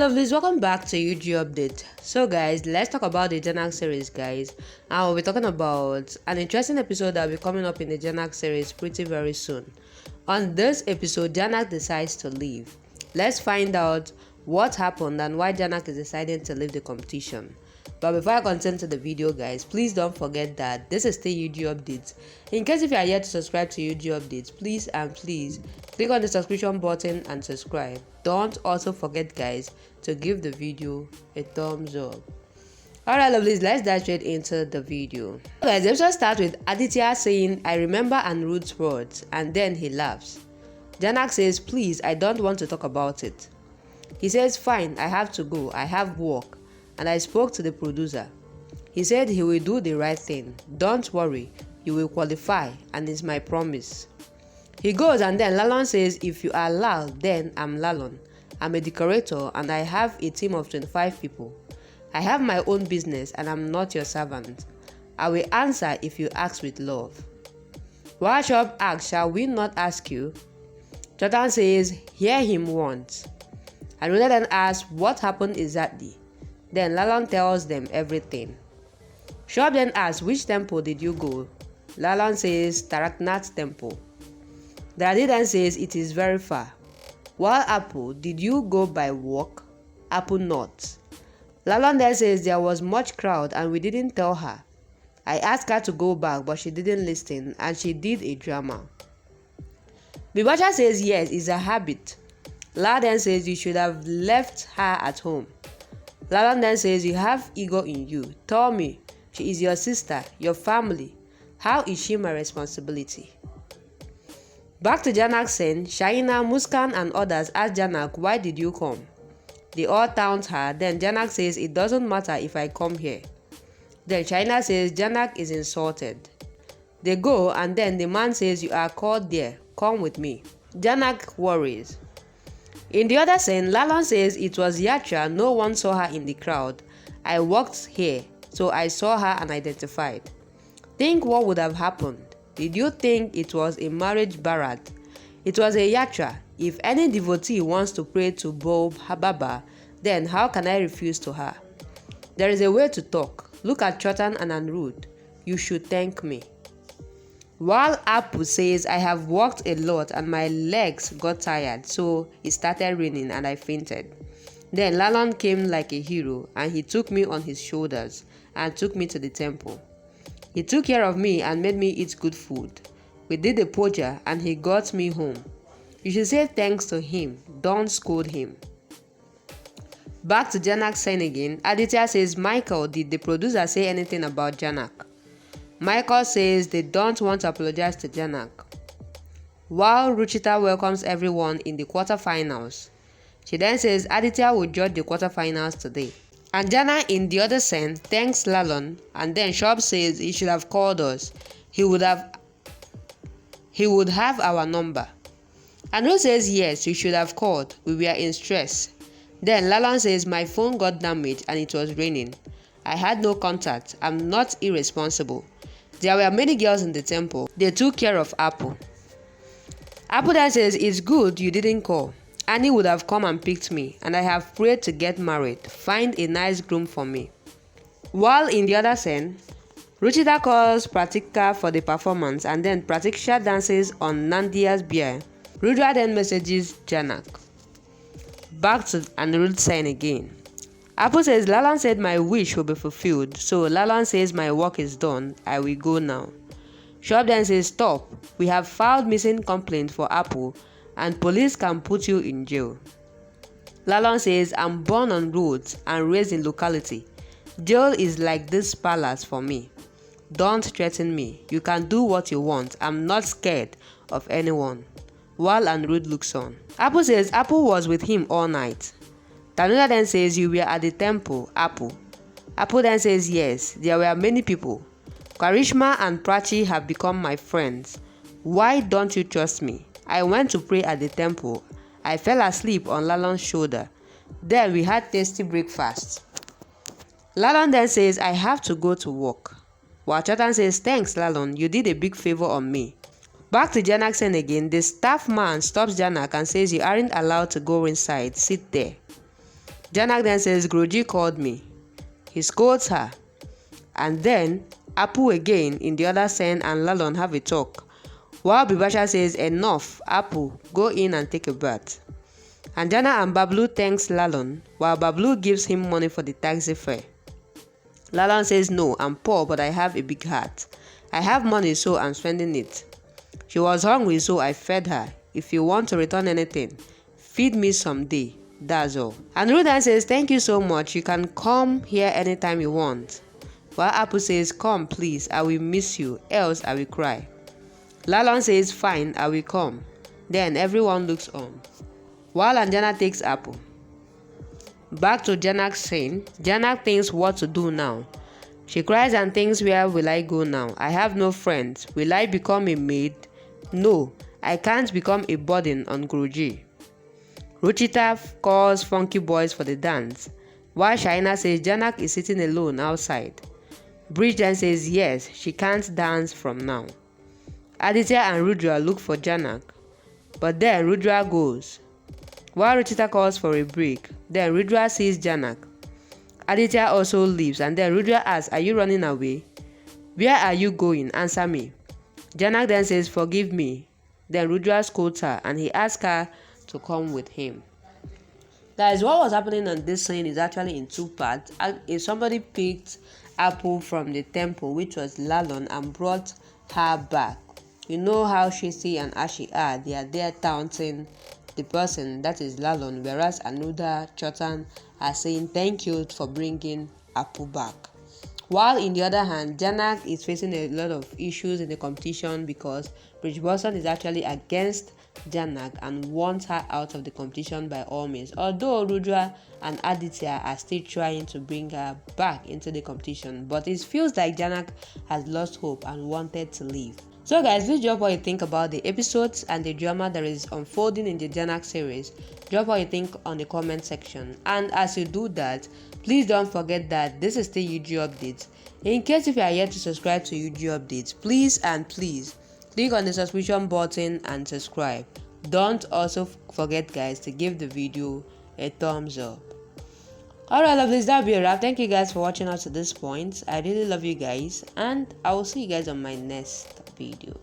Lovelies, welcome back to UG Update. So guys, let's talk about the Jhanak series, guys. And we'll be talking about an interesting episode that will be coming up in the Jhanak series pretty very soon. On this episode, Jhanak decides to leave. Let's find out what happened and why Jhanak is deciding to leave the competition. But before I continue to the video, guys, please don't forget that this is still UG Updates. In case if you are yet to subscribe to UG Updates, please click on the subscription button and subscribe. Don't also forget, guys, to give the video a thumbs up. Alright, lovelies, let's dive straight into the video. Guys, let's just start with Aditya saying, "I remember Anirudh's words," and then he laughs. Jhanak says, "Please, I don't want to talk about it." He says, "Fine, I have to go. I have work. And I spoke to the producer. He said he will do the right thing. Don't worry, you will qualify, and it's my promise." He goes, and then Lalon says, "If you are Lal, then I'm Lalon. I'm a decorator and I have a team of 25 people. I have my own business and I'm not your servant. I will answer if you ask with love." While Shop asks, "Shall we not ask you?" Jotan says, "Hear him once." And Rhoda then asks, "What happened exactly?" Then Lalon tells them everything. Shop then asks, "Which temple did you go?" Lalon says, "Taraknath temple." Daddy then says, "It is very far." While Apple, "Did you go by walk?" Apple nods. Lalon then says, "There was much crowd and we didn't tell her. I asked her to go back but she didn't listen and she did a drama." Bibacha says, "Yes, it's a habit." La then says, "You should have left her at home." Lalon then says, "You have ego in you. Tell me, she is your sister, your family. How is she my responsibility?" Back to Jhanak saying, Shaina, Muskan and others ask Jhanak, "Why did you come?" They all taunt her. Then Jhanak says, "It doesn't matter if I come here." Then Shaina says Jhanak is insulted. They go, and then the man says, "You are called there. Come with me." Jhanak worries. In the other scene, Lalon says, "It was Yatra, no one saw her in the crowd. I walked here, so I saw her and identified." Think what would have happened. Did you think it was a marriage barat? It was a Yatra. If any devotee wants to pray to Bob Hababa, then how can I refuse to her? There is a way to talk. Look at Chotan and Anirudh. You should thank me. While Apu says, "I have walked a lot and my legs got tired, so it started raining and I fainted. Then Lalon came like a hero and he took me on his shoulders and took me to the temple. He took care of me and made me eat good food. We did the puja and he got me home. You should say thanks to him, don't scold him." Back to Jhanak saying again, Aditya says, "Michael, did the producer say anything about Jhanak?" Michael says they don't want to apologize to Jhanak. While Ruchita welcomes everyone in the quarterfinals, she then says Aditya will judge the quarterfinals today. And Jhanak in the other scene thanks Lalon, and then Shop says he should have called us. He would have our number. Anu says yes, you should have called. We were in stress. Then Lalon says my phone got damaged and it was raining. I had no contact. I'm not irresponsible. There were many girls in the temple. They took care of Apple. Apple then says, "It's good you didn't call. Annie would have come and picked me, and I have prayed to get married. Find a nice groom for me." While in the other scene, Ruchita calls Pratika for the performance, and then Pratiksha dances on Nandia's beer. Rudra then messages Jhanak. Back to Anirudh saying again. Apple says, "Lalon said my wish will be fulfilled, so Lalon says my work is done. I will go now." Shop then says, "Stop. We have filed missing complaint for Apple and police can put you in jail." Lalon says, "I'm born on roads and raised in locality. Jail is like this palace for me. Don't threaten me. You can do what you want. I'm not scared of anyone." While Anirudh looks on. Apple says Apple was with him all night. Tanuja then says, "You were at the temple, Apple." Apple then says, "Yes, there were many people. Karishma and Prachi have become my friends. Why don't you trust me? I went to pray at the temple. I fell asleep on Lalon's shoulder. Then we had tasty breakfast." Lalon then says, "I have to go to work." While Chotan says, "Thanks, Lalon, you did a big favor on me." Back to Jhanak saying again, the staff man stops Jhanak and says, "You aren't allowed to go inside. Sit there." Jhanak then says Guruji called me. He scolds her. And then Apu again in the other scene and Lalon have a talk. While Bibasha says enough, Apu, go in and take a bath. And Jana and Bablu thanks Lalon while Bablu gives him money for the taxi fare. Lalon says no, I'm poor but I have a big heart. I have money so I'm spending it. She was hungry so I fed her. If you want to return anything, feed me someday. That's all. And Rudan says thank you so much. You can come here anytime you want. While Apu says come please, I will miss you, else I will cry. Lalon says fine, I will come. Then everyone looks on. While Anjana takes Apu. Back to Jhanak saying, Jhanak thinks what to do now. She cries and thinks where will I go now? I have no friends. Will I become a maid? No, I can't become a burden on Guruji. Ruchita calls Funky Boys for the dance. While Shaina says Jhanak is sitting alone outside. Bridge then says yes, she can't dance from now. Aditya and Rudra look for Jhanak. But then Rudra goes. While Ruchita calls for a break, then Rudra sees Jhanak. Aditya also leaves and then Rudra asks, are you running away? Where are you going? Answer me. Jhanak then says, forgive me. Then Rudra scolds her and he asks her to come with him. Guys, what was happening on this scene is actually in two parts. If somebody picked Apple from the temple, which was Lalon, and brought her back. You know how Shisi and Ashi are. They are there taunting the person, that is Lalon, whereas Anuda, Chotan are saying thank you for bringing Apu back. While in the other hand, Jhanak is facing a lot of issues in the competition because Bridge Boston is actually against Jhanak and wants her out of the competition by all means. Although Rudra and Aditya are still trying to bring her back into the competition, but it feels like Jhanak has lost hope and wanted to leave. So guys, please drop what you think about the episodes and the drama that is unfolding in the Jhanak series. Drop what you think on the comment section. And as you do that, please don't forget that this is still UG Updates. In case if you are yet to subscribe to UG Updates, please click on the subscription button and subscribe. Don't also forget guys to give the video a thumbs up. Alright lovelies, that'll be a wrap. Thank you guys for watching up to this point. I really love you guys and I will see you guys on my next video.